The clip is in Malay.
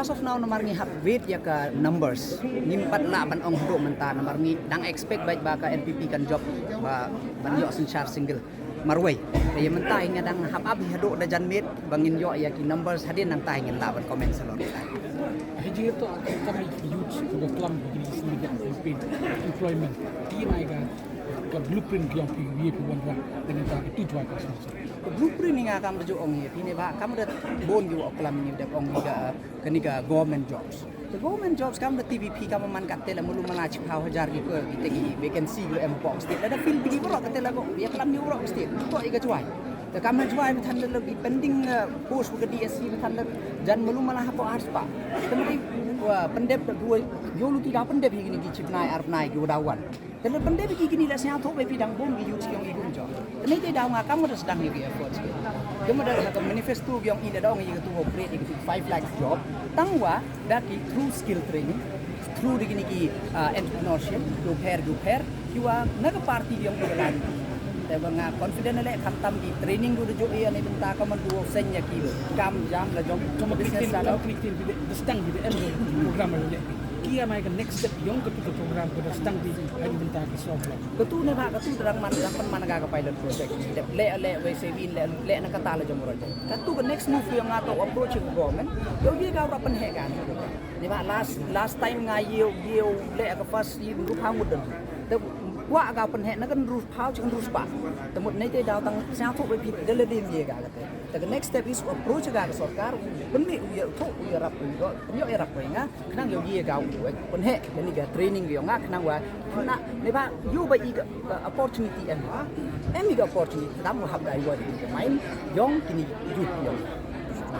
as of now namar ngi hap wait ya ka numbers nimpat la ban ong do menta namar ngi dang expect baik ba ka NPP kan job ba ban yo sin char single marway ya menta inga dang hap ab hado da jan met bangin yo ya ki numbers hadin nang ta ingin la ban comment salon Haji itu kami youth ke kelam begini sebagai campaign employment dia naik ke blueprint yang PWP buat dengan tak itu dua kasus. Blueprint ni ngakam bejo ong ye pine ba kam da bon yu oklam ni da ong ga kaniga government jobs. The government jobs kam da TVP kam man katte la mulu mana chipau hajar gi ko gi vacancy go em box state da fil bigi ro katte la go ya klam ni ro state to ai ga chuai. The kam chuai than da pending post ga DSC than da jan mulu mana hapo arts pa. Temri pendep dua yo lu tidak pendep gini gi chipnai arnai gi dawan. Dan pendek begini gini lah saya tahu bayi dang bom di YouTube yang ibu jo. Ini dia dah ngakam ada sedang ni effort sikit. Cuma dah nak manifesto yang ini dah orang yang tu operate itu 5 lakh job. Tangwa daki through skill training, through begini ki entrepreneurship, do pair, kiwa naga party yang berjalan. Tapi ngah confident le khantam di training dulu jo ia ni benta kaman dua senya kilo. Kam jam la jom Cuma business kita ada. klik sedang di end program ini. Kia mai next step yang ketika program pada sedang di hari bentar ke software. Ketu ne ba ketu derang man ga pilot project le we sevin le na kata la jomro ketu ke next move yang ngato approach ke government yo ye ga rapan he kan ni ba last time ngayo le ka first yin ru phang mud de wa ga pen he na kan ru phao chung ru spa temut nei te daw tang sa thu be pit de le dim ye ga the next step is approach ga sarkar pen mi ye thu ye rap go yo ye rap nga khnang yo ye ga pen he ni ga training yo nga khnang wa na ni ba you ba i opportunity and emi ga opportunity dam hab ga wa di main yong kini youth yong